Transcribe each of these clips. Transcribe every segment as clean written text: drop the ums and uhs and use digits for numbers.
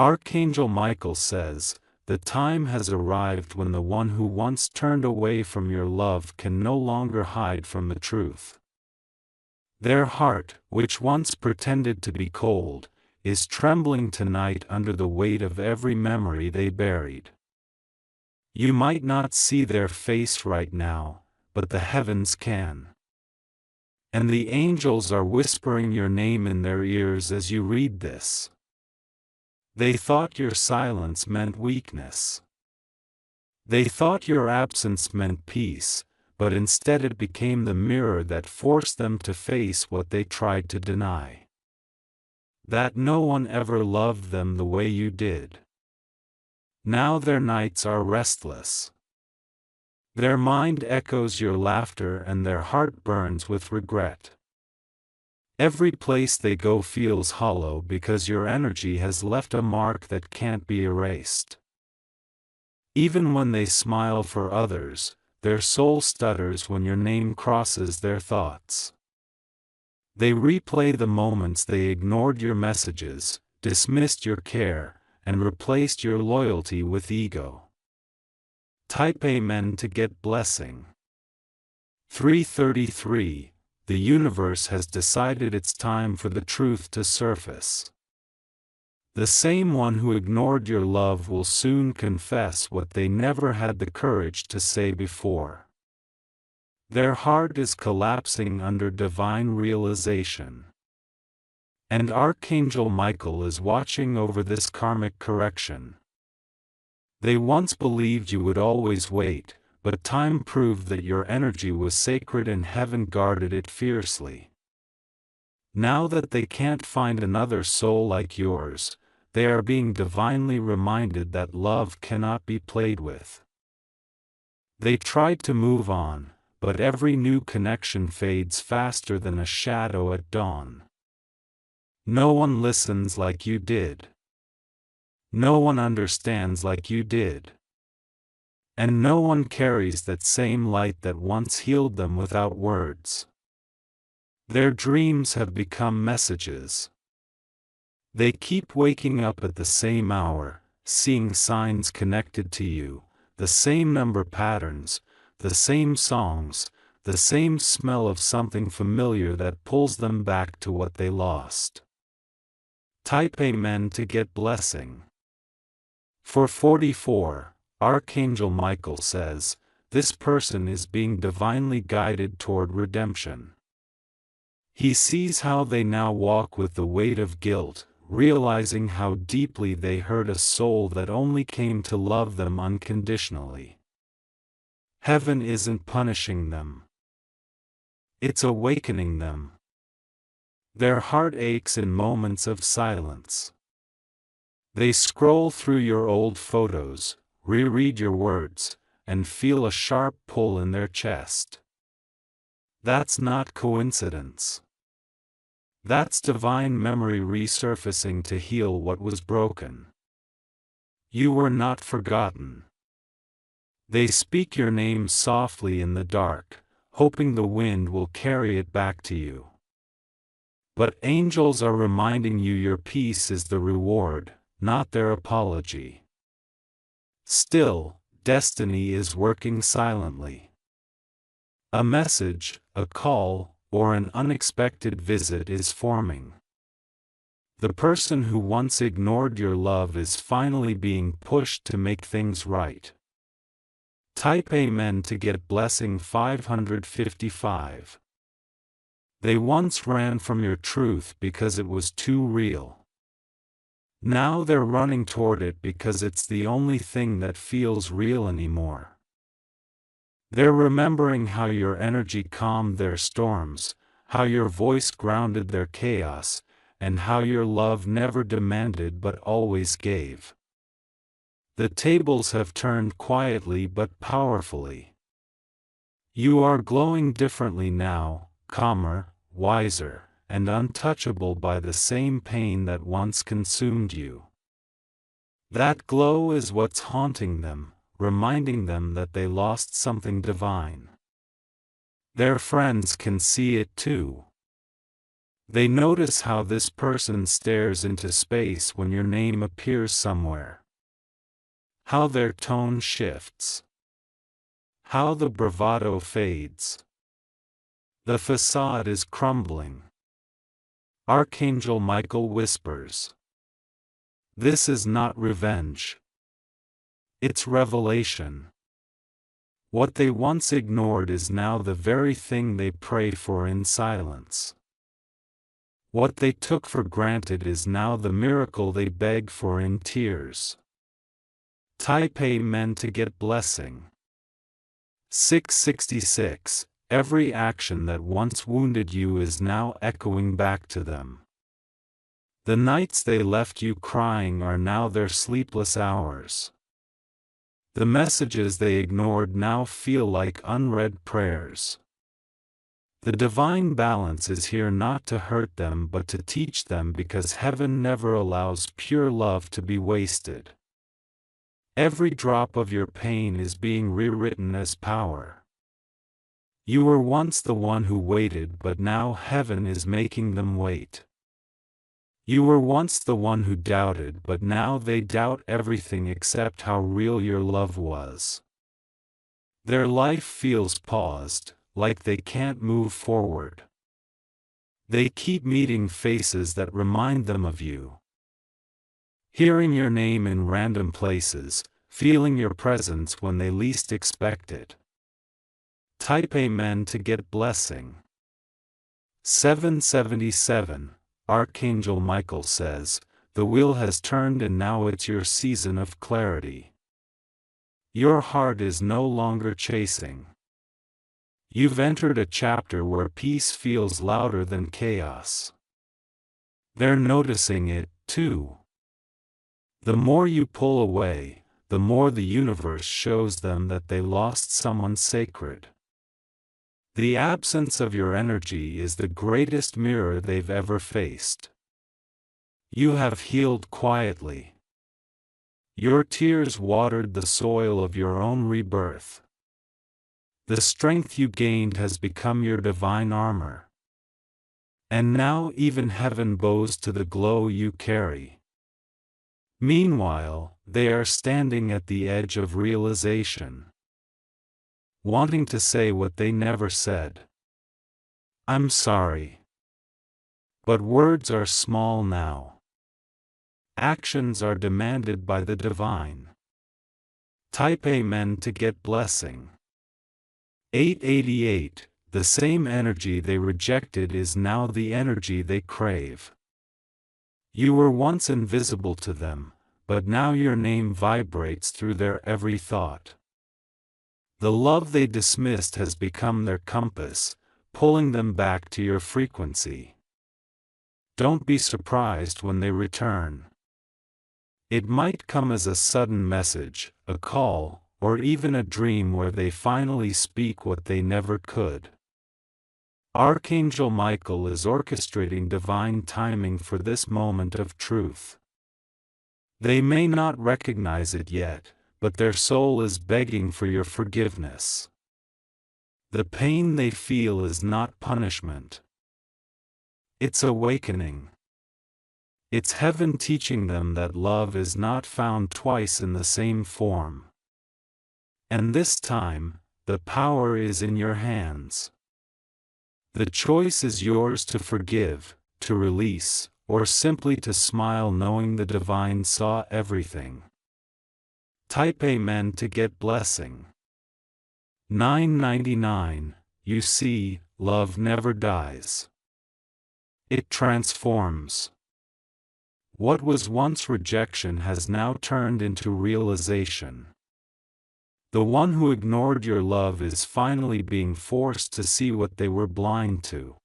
Archangel Michael says, "The time has arrived when the one who once turned away from your love can no longer hide from the truth. Their heart, which once pretended to be cold, is trembling tonight under the weight of every memory they buried. You might not see their face right now, but the heavens can. And the angels are whispering your name in their ears as you read this. They thought your silence meant weakness. They thought your absence meant peace, but instead it became the mirror that forced them to face what they tried to deny. That no one ever loved them the way you did. Now their nights are restless. Their mind echoes your laughter and their heart burns with regret. Every place they go feels hollow because your energy has left a mark that can't be erased. Even when they smile for others, their soul stutters when your name crosses their thoughts. They replay the moments they ignored your messages, dismissed your care, and replaced your loyalty with ego. Type Amen to get blessing. 333. The universe has decided it's time for the truth to surface. The same one who ignored your love will soon confess what they never had the courage to say before. Their heart is collapsing under divine realization. And Archangel Michael is watching over this karmic correction. They once believed you would always wait, but time proved that your energy was sacred and heaven guarded it fiercely. Now that they can't find another soul like yours, they are being divinely reminded that love cannot be played with. They tried to move on, but every new connection fades faster than a shadow at dawn. No one listens like you did. No one understands like you did. And no one carries that same light that once healed them without words. Their dreams have become messages. They keep waking up at the same hour, seeing signs connected to you, the same number patterns, the same songs, the same smell of something familiar that pulls them back to what they lost. Type Amen to get blessing. For 44, Archangel Michael says, this person is being divinely guided toward redemption. He sees how they now walk with the weight of guilt, realizing how deeply they hurt a soul that only came to love them unconditionally. Heaven isn't punishing them. It's awakening them. Their heart aches in moments of silence. They scroll through your old photos, reread your words, and feel a sharp pull in their chest. That's not coincidence. That's divine memory resurfacing to heal what was broken. You were not forgotten. They speak your name softly in the dark, hoping the wind will carry it back to you. But angels are reminding you your peace is the reward, not their apology. Still, destiny is working silently. A message, a call, or an unexpected visit is forming. The person who once ignored your love is finally being pushed to make things right. Type Amen to get blessing 555. They once ran from your truth because it was too real. Now they're running toward it because it's the only thing that feels real anymore. They're remembering how your energy calmed their storms, how your voice grounded their chaos, and how your love never demanded but always gave. The tables have turned quietly but powerfully. You are glowing differently now, calmer, wiser, and untouchable by the same pain that once consumed you. That glow is what's haunting them, reminding them that they lost something divine. Their friends can see it too. They notice how this person stares into space when your name appears somewhere. How their tone shifts. How the bravado fades. The facade is crumbling. Archangel Michael whispers. This is not revenge. It's revelation. What they once ignored is now the very thing they pray for in silence. What they took for granted is now the miracle they beg for in tears. Type Amen to get blessing. 666. Every action that once wounded you is now echoing back to them. The nights they left you crying are now their sleepless hours. The messages they ignored now feel like unread prayers. The divine balance is here not to hurt them but to teach them, because heaven never allows pure love to be wasted. Every drop of your pain is being rewritten as power. You were once the one who waited, but now heaven is making them wait. You were once the one who doubted, but now they doubt everything except how real your love was. Their life feels paused, like they can't move forward. They keep meeting faces that remind them of you. Hearing your name in random places, feeling your presence when they least expect it. Type Amen to get blessing. 777. Archangel Michael says, the wheel has turned and now it's your season of clarity. Your heart is no longer chasing. You've entered a chapter where peace feels louder than chaos. They're noticing it, too. The more you pull away, the more the universe shows them that they lost someone sacred. The absence of your energy is the greatest mirror they've ever faced. You have healed quietly. Your tears watered the soil of your own rebirth. The strength you gained has become your divine armor. And now even heaven bows to the glow you carry. Meanwhile, they are standing at the edge of realization, wanting to say what they never said. I'm sorry. But words are small now. Actions are demanded by the divine. Type Amen to get blessing. 888. The same energy they rejected is now the energy they crave. You were once invisible to them, but now your name vibrates through their every thought. The love they dismissed has become their compass, pulling them back to your frequency. Don't be surprised when they return. It might come as a sudden message, a call, or even a dream where they finally speak what they never could. Archangel Michael is orchestrating divine timing for this moment of truth. They may not recognize it yet, but their soul is begging for your forgiveness. The pain they feel is not punishment. It's awakening. It's heaven teaching them that love is not found twice in the same form. And this time, the power is in your hands. The choice is yours to forgive, to release, or simply to smile knowing the divine saw everything. Type Amen to get blessing. 999. You see, love never dies. It transforms. What was once rejection has now turned into realization. The one who ignored your love is finally being forced to see what they were blind to.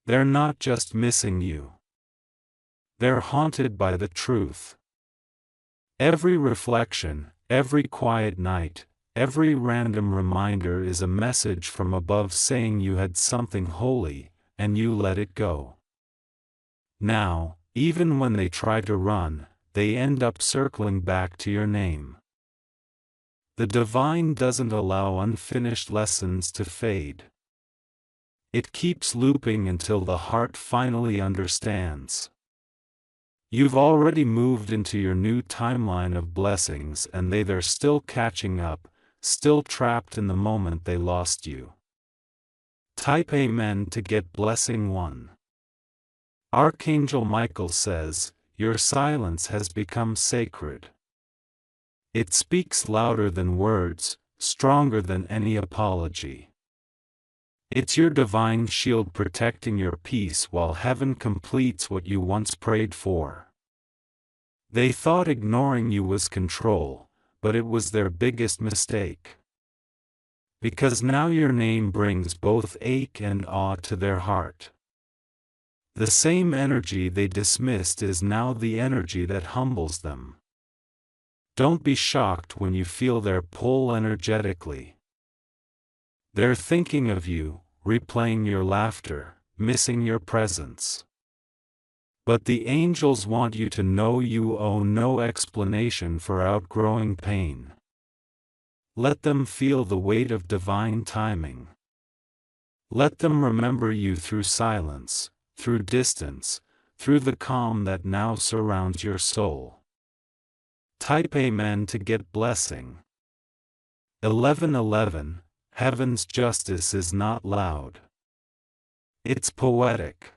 They're not just missing you. They're haunted by the truth. Every reflection, every quiet night, every random reminder is a message from above saying you had something holy, and you let it go. Now, even when they try to run, they end up circling back to your name. The divine doesn't allow unfinished lessons to fade. It keeps looping until the heart finally understands. You've already moved into your new timeline of blessings, and they're still catching up, still trapped in the moment they lost you. Type Amen to get blessing 1. Archangel Michael says, your silence has become sacred. It speaks louder than words, stronger than any apology. It's your divine shield protecting your peace while heaven completes what you once prayed for. They thought ignoring you was control, but it was their biggest mistake. Because now your name brings both ache and awe to their heart. The same energy they dismissed is now the energy that humbles them. Don't be shocked when you feel their pull energetically. They're thinking of you, replaying your laughter, missing your presence. But the angels want you to know you owe no explanation for outgrowing pain. Let them feel the weight of divine timing. Let them remember you through silence, through distance, through the calm that now surrounds your soul. Type Amen to get blessing. 1111. Heaven's justice is not loud. It's poetic.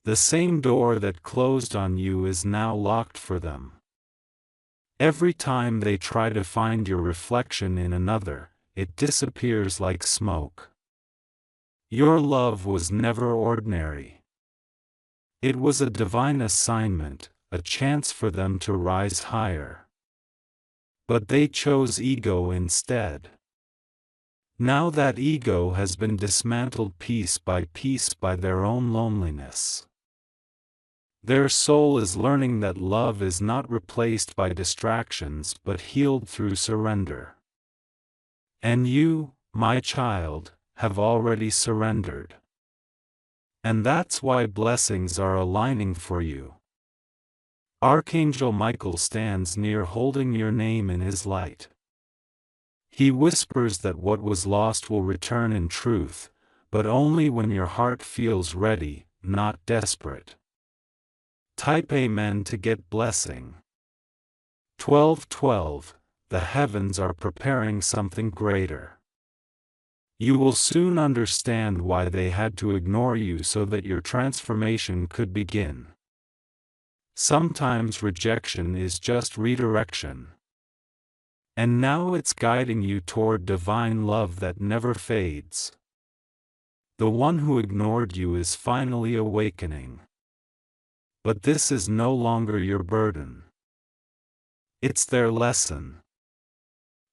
The same door that closed on you is now locked for them. Every time they try to find your reflection in another, it disappears like smoke. Your love was never ordinary. It was a divine assignment, a chance for them to rise higher. But they chose ego instead. Now that ego has been dismantled piece by their own loneliness. Their soul is learning that love is not replaced by distractions but healed through surrender. And you, my child, have already surrendered. And that's why blessings are aligning for you. Archangel Michael stands near holding your name in his light. He whispers that what was lost will return in truth, but only when your heart feels ready, not desperate. Type Amen to get blessing. 1212. The heavens are preparing something greater. You will soon understand why they had to ignore you so that your transformation could begin. Sometimes rejection is just redirection. And now it's guiding you toward divine love that never fades. The one who ignored you is finally awakening. But this is no longer your burden. It's their lesson.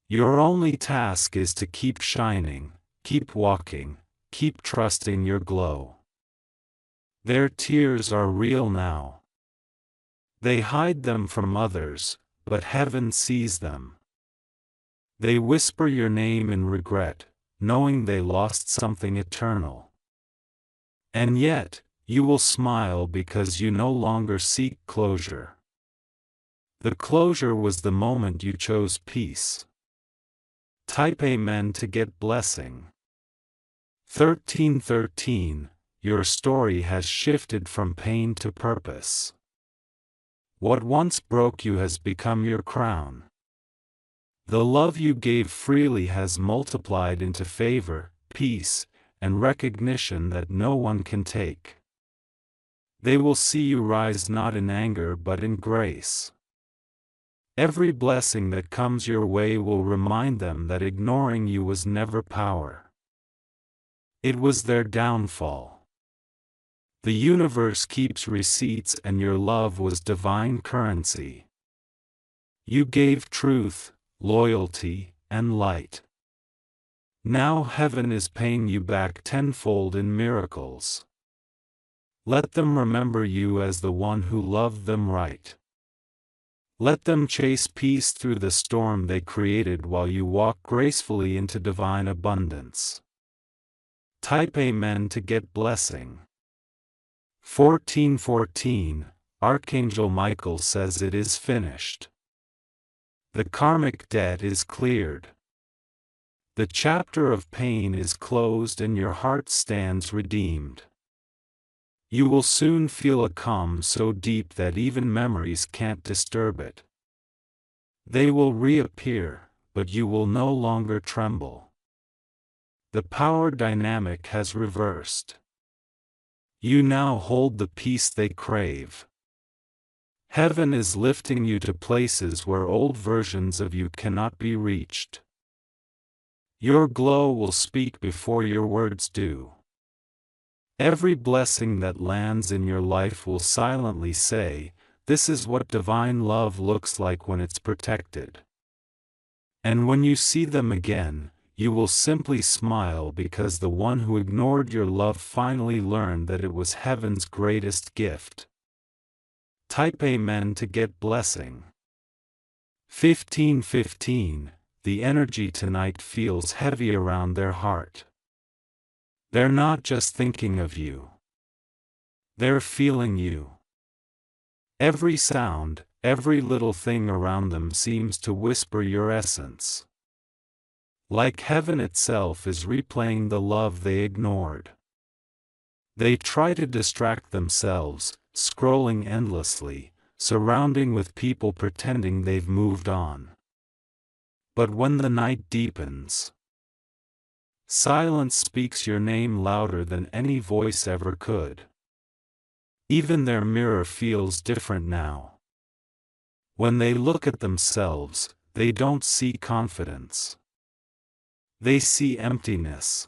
Your only task is to keep shining, keep walking, keep trusting your glow. Their tears are real now. They hide them from others, but heaven sees them. They whisper your name in regret, knowing they lost something eternal. And yet, you will smile because you no longer seek closure. The closure was the moment you chose peace. Type Amen to get blessing. 1313. Your story has shifted from pain to purpose. What once broke you has become your crown. The love you gave freely has multiplied into favor, peace, and recognition that no one can take. They will see you rise not in anger but in grace. Every blessing that comes your way will remind them that ignoring you was never power. It was their downfall. The universe keeps receipts, and your love was divine currency. You gave truth, loyalty, and light. Now heaven is paying you back tenfold in miracles. Let them remember you as the one who loved them right. Let them chase peace through the storm they created while you walk gracefully into divine abundance. Type Amen to get blessing. 1414. Archangel Michael says it is finished. The karmic debt is cleared. The chapter of pain is closed and your heart stands redeemed. You will soon feel a calm so deep that even memories can't disturb it. They will reappear, but you will no longer tremble. The power dynamic has reversed. You now hold the peace they crave. Heaven is lifting you to places where old versions of you cannot be reached. Your glow will speak before your words do. Every blessing that lands in your life will silently say, "This is what divine love looks like when it's protected." And when you see them again, you will simply smile because the one who ignored your love finally learned that it was heaven's greatest gift. Type Amen to get blessing. 1515. The energy tonight feels heavy around their heart. They're not just thinking of you. They're feeling you. Every sound, every little thing around them seems to whisper your essence. Like heaven itself is replaying the love they ignored. They try to distract themselves, scrolling endlessly, surrounding with people pretending they've moved on. But when the night deepens, silence speaks your name louder than any voice ever could. Even their mirror feels different now. When they look at themselves, they don't see confidence. They see emptiness.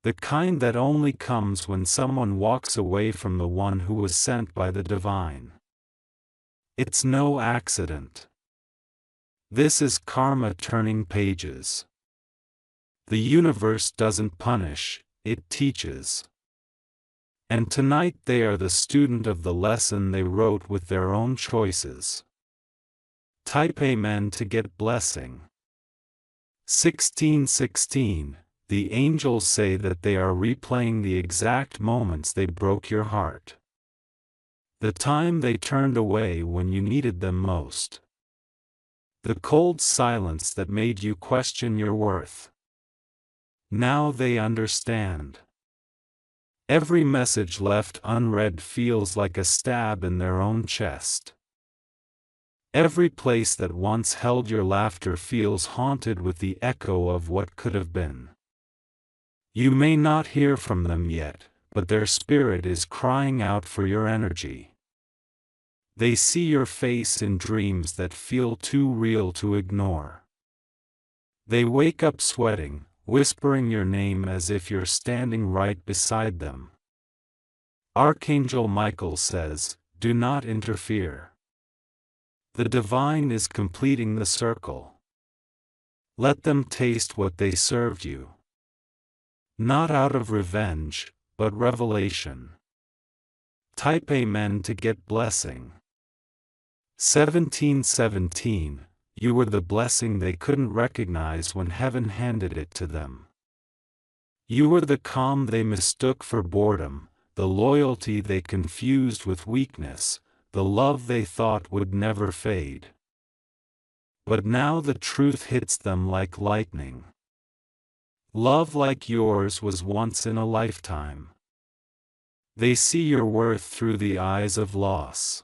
The kind that only comes when someone walks away from the one who was sent by the divine. It's no accident. This is karma turning pages. The universe doesn't punish, it teaches. And tonight they are the student of the lesson they wrote with their own choices. Type Amen to get blessing. 1616. The angels say that they are replaying the exact moments they broke your heart. The time they turned away when you needed them most. The cold silence that made you question your worth. Now they understand. Every message left unread feels like a stab in their own chest. Every place that once held your laughter feels haunted with the echo of what could have been. You may not hear from them yet, but their spirit is crying out for your energy. They see your face in dreams that feel too real to ignore. They wake up sweating, whispering your name as if you're standing right beside them. Archangel Michael says, "Do not interfere." The divine is completing the circle. Let them taste what they served you. Not out of revenge, but revelation. Type Amen to get blessing. 1717. You were the blessing they couldn't recognize when heaven handed it to them. You were the calm they mistook for boredom, the loyalty they confused with weakness, the love they thought would never fade. But now the truth hits them like lightning. Love like yours was once in a lifetime. They see your worth through the eyes of loss.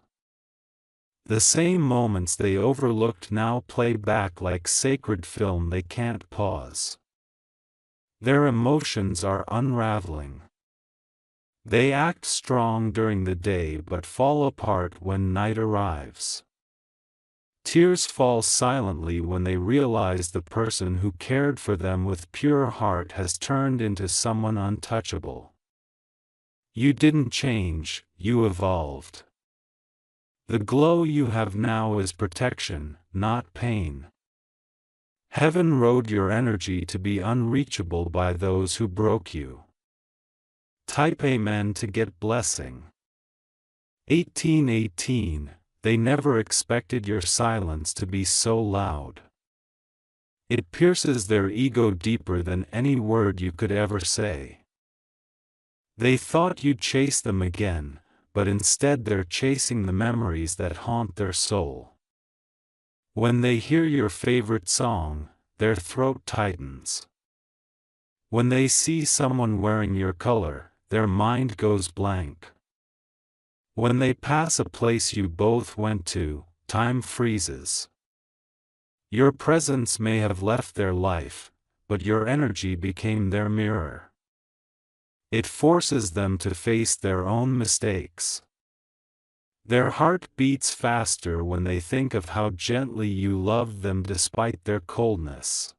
The same moments they overlooked now play back like sacred film they can't pause. Their emotions are unraveling. They act strong during the day but fall apart when night arrives. Tears fall silently when they realize the person who cared for them with pure heart has turned into someone untouchable. You didn't change, you evolved. The glow you have now is protection, not pain. Heaven wrote your energy to be unreachable by those who broke you. Type Amen to get blessing. 1818. They never expected your silence to be so loud. It pierces their ego deeper than any word you could ever say. They thought you'd chase them again, but instead they're chasing the memories that haunt their soul. When they hear your favorite song, their throat tightens. When they see someone wearing your color, their mind goes blank. When they pass a place you both went to, time freezes. Your presence may have left their life, but your energy became their mirror. It forces them to face their own mistakes. Their heart beats faster when they think of how gently you loved them despite their coldness.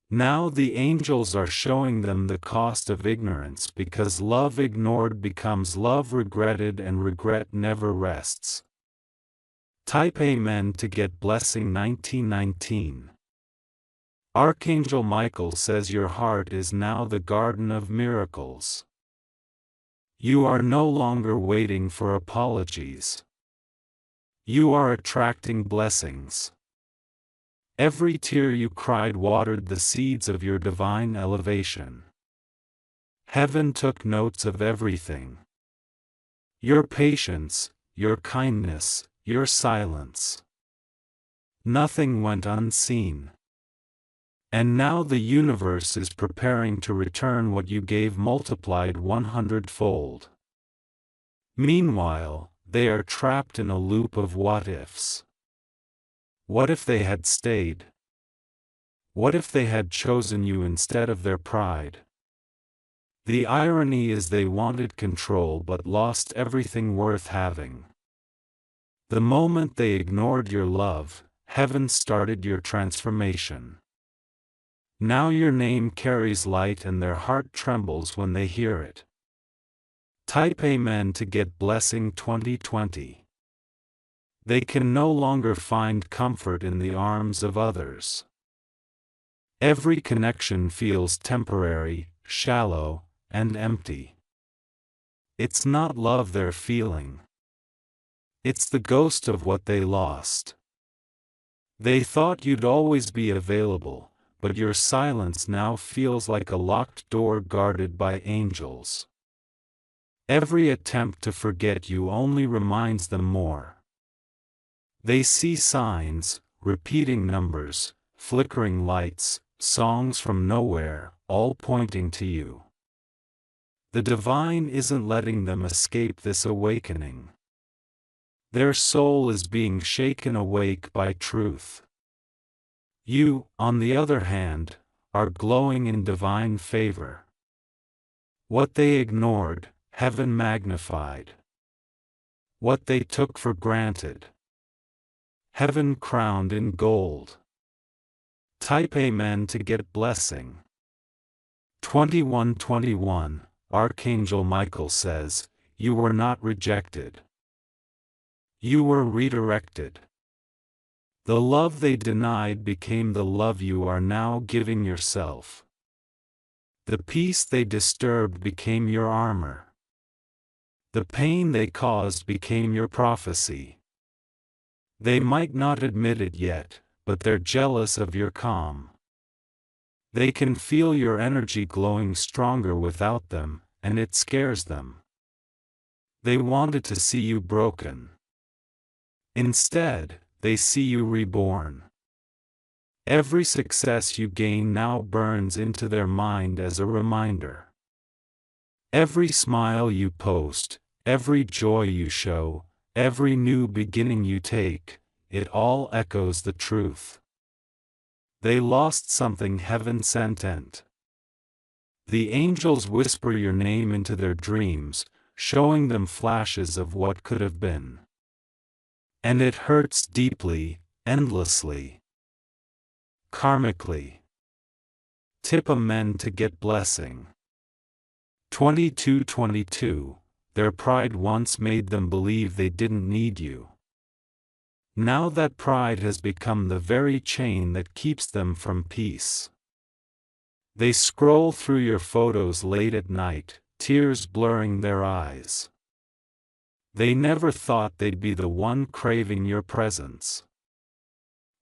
Now the angels are showing them the cost of ignorance, because love ignored becomes love regretted, and regret never rests. Type Amen to get blessing 1919. Archangel Michael says your heart is now the garden of miracles. You are no longer waiting for apologies. You are attracting blessings. Every tear you cried watered the seeds of your divine elevation. Heaven took notes of everything. Your patience, your kindness, your silence. Nothing went unseen. And now the universe is preparing to return what you gave multiplied 100-fold. Meanwhile, they are trapped in a loop of what-ifs. What if they had stayed? What if they had chosen you instead of their pride? The irony is they wanted control but lost everything worth having. The moment they ignored your love, heaven started your transformation. Now your name carries light and their heart trembles when they hear it. Type Amen to get blessing 2020. They can no longer find comfort in the arms of others. Every connection feels temporary, shallow, and empty. It's not love they're feeling. It's the ghost of what they lost. They thought you'd always be available, but your silence now feels like a locked door guarded by angels. Every attempt to forget you only reminds them more. They see signs, repeating numbers, flickering lights, songs from nowhere, all pointing to you. The divine isn't letting them escape this awakening. Their soul is being shaken awake by truth. You, on the other hand, are glowing in divine favor. What they ignored, heaven magnified. What they took for granted, heaven crowned in gold. Type Amen to get blessing. 2121, Archangel Michael says, you were not rejected. You were redirected. The love they denied became the love you are now giving yourself. The peace they disturbed became your armor. The pain they caused became your prophecy. They might not admit it yet, but they're jealous of your calm. They can feel your energy glowing stronger without them, and it scares them. They wanted to see you broken. Instead, they see you reborn. Every success you gain now burns into their mind as a reminder. Every smile you post, every joy you show, every new beginning you take, it all echoes the truth. They lost something heaven sent. The angels whisper your name into their dreams, showing them flashes of what could have been. And it hurts deeply, endlessly, karmically. Tip Amen to get blessing. 2222, their pride once made them believe they didn't need you. Now that pride has become the very chain that keeps them from peace. They scroll through your photos late at night, tears blurring their eyes. They never thought they'd be the one craving your presence.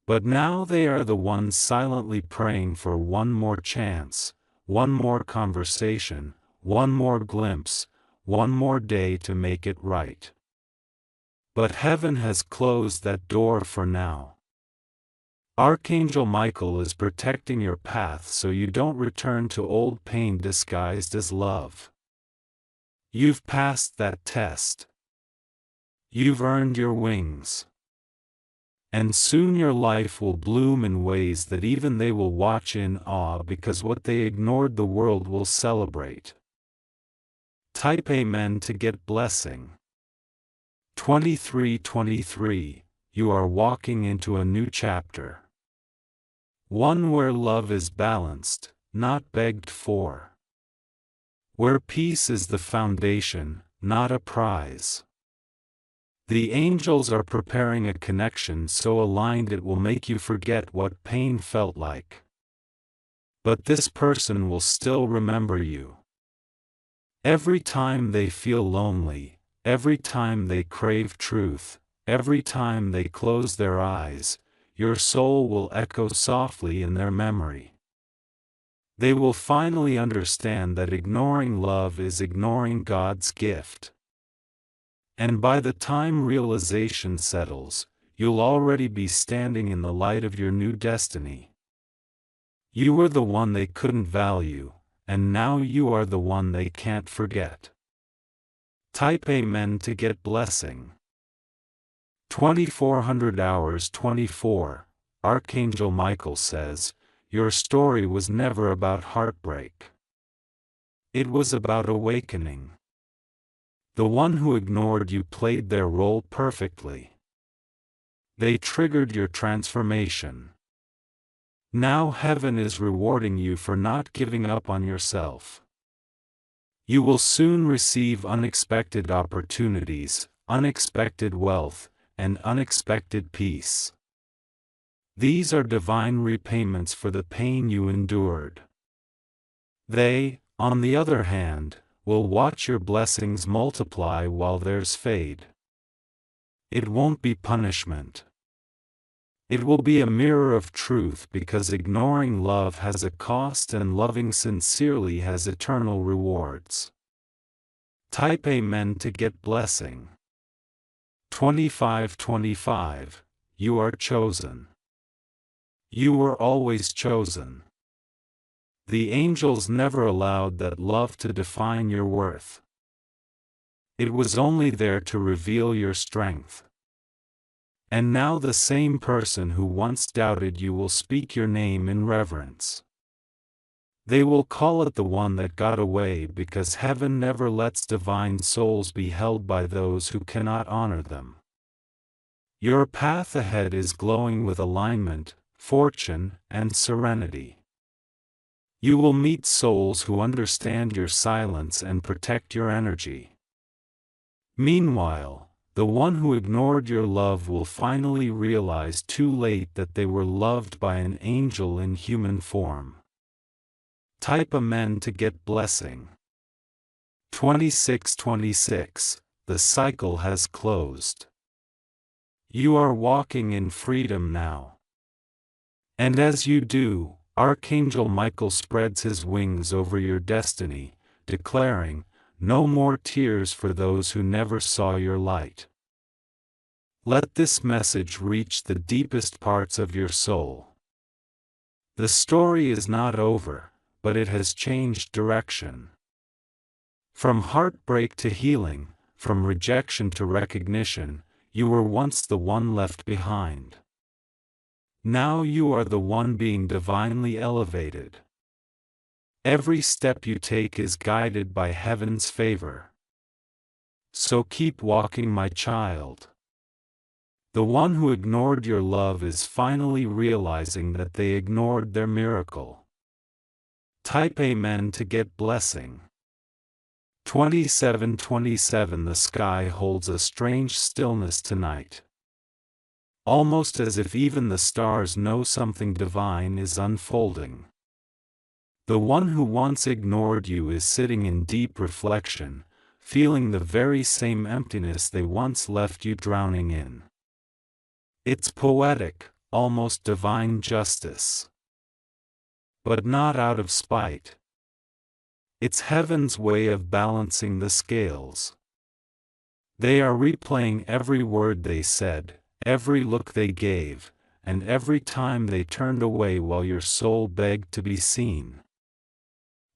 But now they are the ones silently praying for one more chance, one more conversation, one more glimpse, one more day to make it right. But heaven has closed that door for now. Archangel Michael is protecting your path so you don't return to old pain disguised as love. You've passed that test. You've earned your wings. And soon your life will bloom in ways that even they will watch in awe, because what they ignored the world will celebrate. Type Amen to get blessing. 2323. You are walking into a new chapter. One where love is balanced, not begged for. Where peace is the foundation, not a prize. The angels are preparing a connection so aligned it will make you forget what pain felt like. But this person will still remember you. Every time they feel lonely, every time they crave truth, every time they close their eyes, your soul will echo softly in their memory. They will finally understand that ignoring love is ignoring God's gift. And by the time realization settles, you'll already be standing in the light of your new destiny. You were the one they couldn't value, and now you are the one they can't forget. Type Amen to get blessing. 2400 hours 24. Archangel Michael says, your story was never about heartbreak. It was about awakening. The one who ignored you played their role perfectly. They triggered your transformation. Now heaven is rewarding you for not giving up on yourself. You will soon receive unexpected opportunities, unexpected wealth, and unexpected peace. These are divine repayments for the pain you endured. They, on the other hand, will watch your blessings multiply while theirs fade. It won't be punishment. It will be a mirror of truth, because ignoring love has a cost and loving sincerely has eternal rewards. Type Amen to get blessing. 2525. You are chosen. You were always chosen. The angels never allowed that love to define your worth. It was only there to reveal your strength. And now the same person who once doubted you will speak your name in reverence. They will call it the one that got away, because heaven never lets divine souls be held by those who cannot honor them. Your path ahead is glowing with alignment, fortune, and serenity. You will meet souls who understand your silence and protect your energy. Meanwhile, the one who ignored your love will finally realize too late that they were loved by an angel in human form. Type Amen to get blessing. 2626. The cycle has closed. You are walking in freedom now. And as you do, Archangel Michael spreads his wings over your destiny, declaring, no more tears for those who never saw your light. Let this message reach the deepest parts of your soul. The story is not over, but it has changed direction. From heartbreak to healing, from rejection to recognition, you were once the one left behind. Now you are the one being divinely elevated. Every step you take is guided by heaven's favor. So keep walking, my child. The one who ignored your love is finally realizing that they ignored their miracle. Type Amen to get blessing. 2727. The sky holds a strange stillness tonight. Almost as if even the stars know something divine is unfolding. The one who once ignored you is sitting in deep reflection, feeling the very same emptiness they once left you drowning in. It's poetic, almost divine justice. But not out of spite. It's heaven's way of balancing the scales. They are replaying every word they said, every look they gave, and every time they turned away while your soul begged to be seen.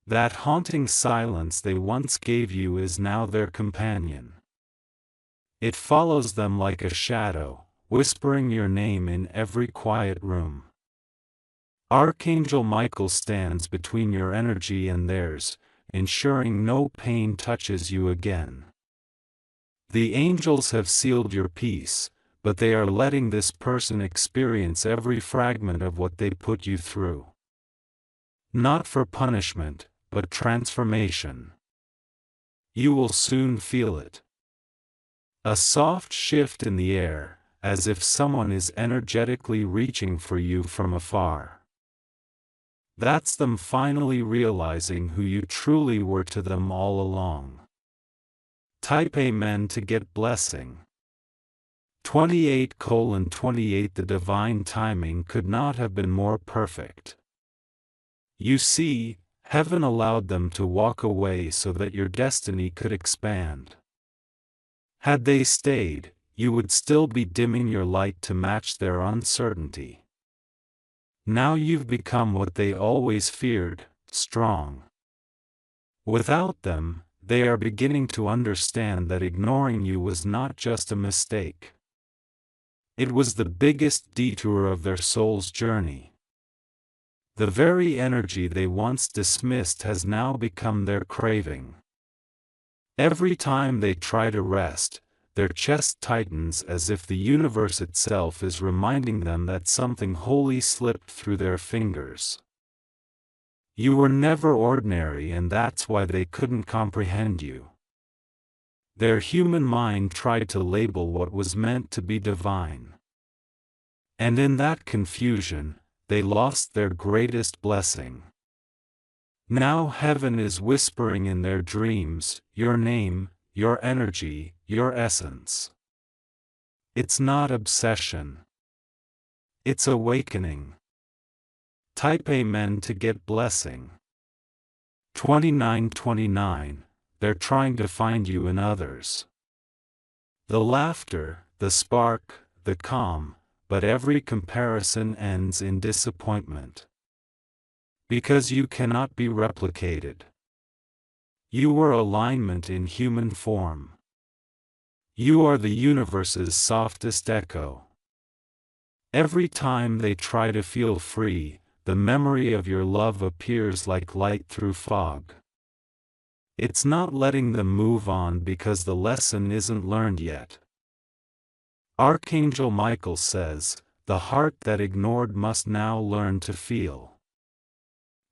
That haunting silence they once gave you is now their companion. It follows them like a shadow, whispering your name in every quiet room. Archangel Michael stands between your energy and theirs, ensuring no pain touches you again. The angels have sealed your peace, but they are letting this person experience every fragment of what they put you through. Not for punishment, but transformation. You will soon feel it. A soft shift in the air, as if someone is energetically reaching for you from afar. That's them finally realizing who you truly were to them all along. Type Amen to get blessing. 28:28 The divine timing could not have been more perfect. You see, heaven allowed them to walk away so that your destiny could expand. Had they stayed, you would still be dimming your light to match their uncertainty. Now you've become what they always feared, strong. Without them, they are beginning to understand that ignoring you was not just a mistake. It was the biggest detour of their soul's journey. The very energy they once dismissed has now become their craving. Every time they try to rest, their chest tightens as if the universe itself is reminding them that something holy slipped through their fingers. You were never ordinary, and that's why they couldn't comprehend you. Their human mind tried to label what was meant to be divine. And in that confusion, they lost their greatest blessing. Now heaven is whispering in their dreams, your name, your energy, your essence. It's not obsession. It's awakening. Type Amen to get blessing. 29:29 They're trying to find you in others. The laughter, the spark, the calm, but every comparison ends in disappointment. Because you cannot be replicated. You were alignment in human form. You are the universe's softest echo. Every time they try to feel free, the memory of your love appears like light through fog. It's not letting them move on because the lesson isn't learned yet. Archangel Michael says, the heart that ignored must now learn to feel.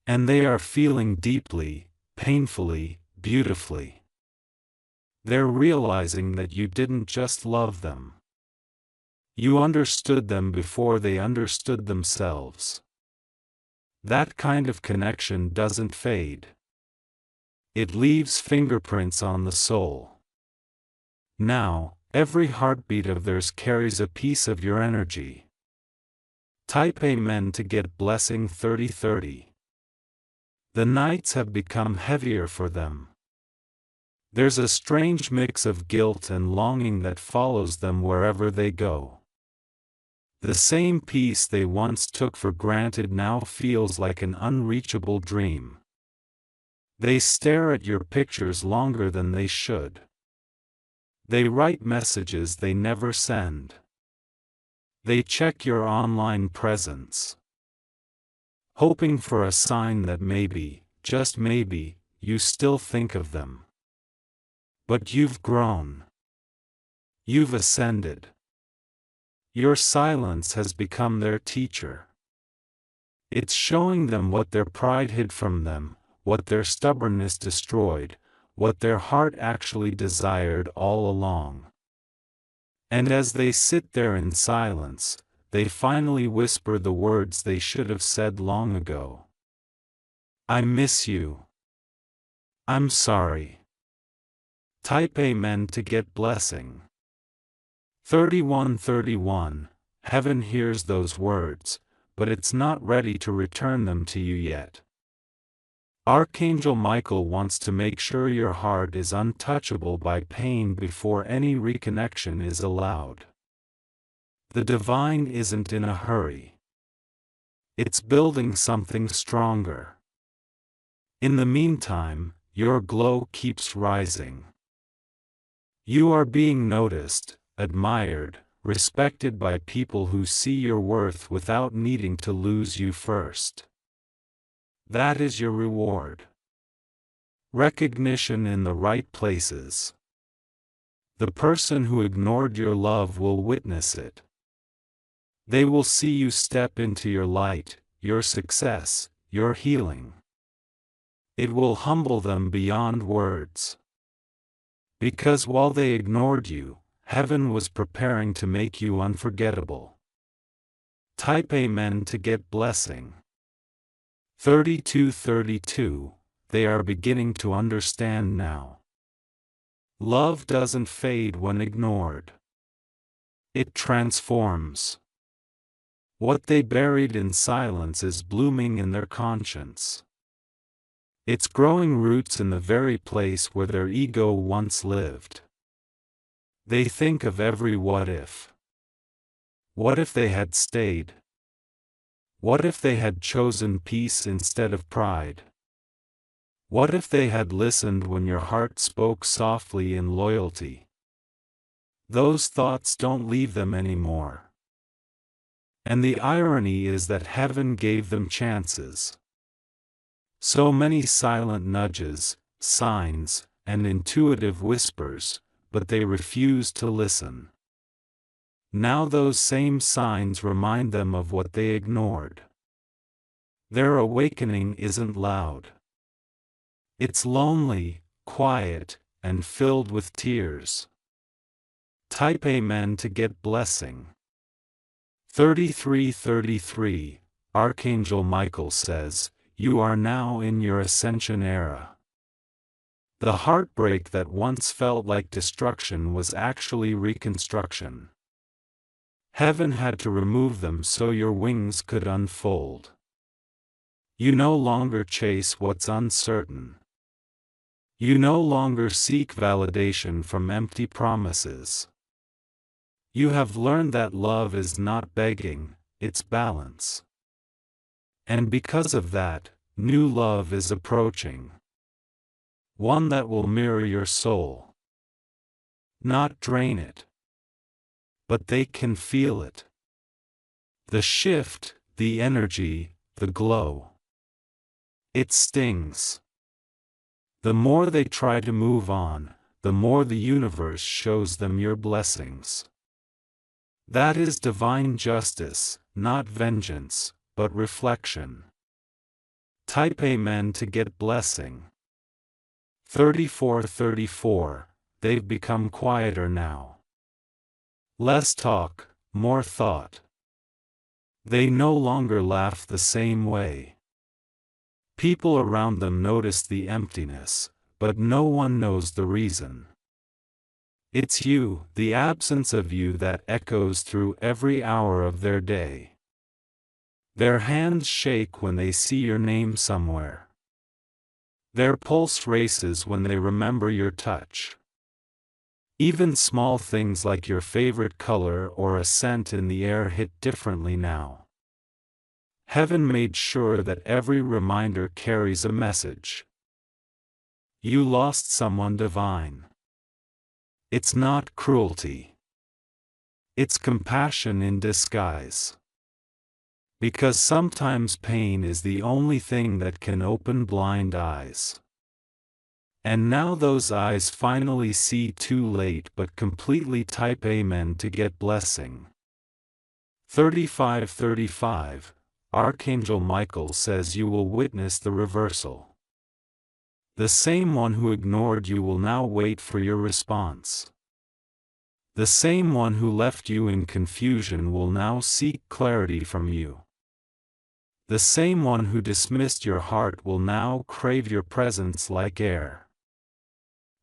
And they are feeling deeply, painfully, beautifully. They're realizing that you didn't just love them. You understood them before they understood themselves. That kind of connection doesn't fade. It leaves fingerprints on the soul. Now, every heartbeat of theirs carries a piece of your energy. Type Amen to get blessing 30:30. The nights have become heavier for them. There's a strange mix of guilt and longing that follows them wherever they go. The same peace they once took for granted now feels like an unreachable dream. They stare at your pictures longer than they should. They write messages they never send. They check your online presence, hoping for a sign that maybe, just maybe, you still think of them. But you've grown. You've ascended. Your silence has become their teacher. It's showing them what their pride hid from them, what their stubbornness destroyed, what their heart actually desired all along. And as they sit there in silence, they finally whisper the words they should have said long ago. I miss you. I'm sorry. Type Amen to get blessing. 31:31 Heaven hears those words, but it's not ready to return them to you yet. Archangel Michael wants to make sure your heart is untouchable by pain before any reconnection is allowed. The divine isn't in a hurry. It's building something stronger. In the meantime, your glow keeps rising. You are being noticed, admired, respected by people who see your worth without needing to lose you first. That is your reward. Recognition in the right places. The person who ignored your love will witness it. They will see you step into your light, your success, your healing. It will humble them beyond words. Because while they ignored you, heaven was preparing to make you unforgettable. Type Amen to get blessing. 3232. They are beginning to understand now. Love doesn't fade when ignored. It transforms. What they buried in silence is blooming in their conscience. It's growing roots in the very place where their ego once lived. They think of every what if. What if they had stayed? What if they had chosen peace instead of pride? What if they had listened when your heart spoke softly in loyalty? Those thoughts don't leave them anymore. And the irony is that heaven gave them chances. So many silent nudges, signs, and intuitive whispers, but they refused to listen. Now those same signs remind them of what they ignored. Their awakening isn't loud. It's lonely, quiet, and filled with tears. Type Amen to get blessing. 3333. Archangel Michael says, you are now in your ascension era. The heartbreak that once felt like destruction was actually reconstruction. Heaven had to remove them so your wings could unfold. You no longer chase what's uncertain. You no longer seek validation from empty promises. You have learned that love is not begging, it's balance. And because of that, new love is approaching. One that will mirror your soul. Not drain it. But they can feel it. The shift, the energy, the glow. It stings. The more they try to move on, the more the universe shows them your blessings. That is divine justice, not vengeance, but reflection. Type Amen to get blessing. 3434. They've become quieter now. Less talk, more thought. They no longer laugh the same way. People around them notice the emptiness, but no one knows the reason. It's you, the absence of you, that echoes through every hour of their day. Their hands shake when they see your name somewhere. Their pulse races when they remember your touch. Even small things like your favorite color or a scent in the air hit differently now. Heaven made sure that every reminder carries a message. You lost someone divine. It's not cruelty. It's compassion in disguise. Because sometimes pain is the only thing that can open blind eyes. And now those eyes finally see too late but completely. Type Amen to get blessing. 3535. Archangel Michael says you will witness the reversal. The same one who ignored you will now wait for your response. The same one who left you in confusion will now seek clarity from you. The same one who dismissed your heart will now crave your presence like air.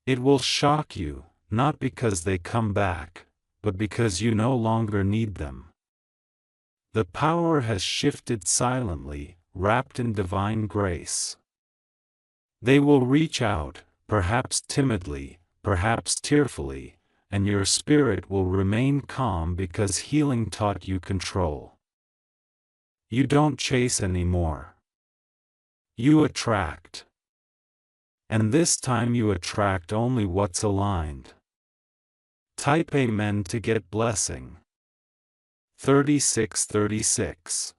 It will shock you, not because they come back, but because you no longer need them. The power has shifted silently, wrapped in divine grace. They will reach out, perhaps timidly, perhaps tearfully, and your spirit will remain calm because healing taught you control. You don't chase anymore. You attract. And this time you attract only what's aligned. Type Amen to get blessing. 3636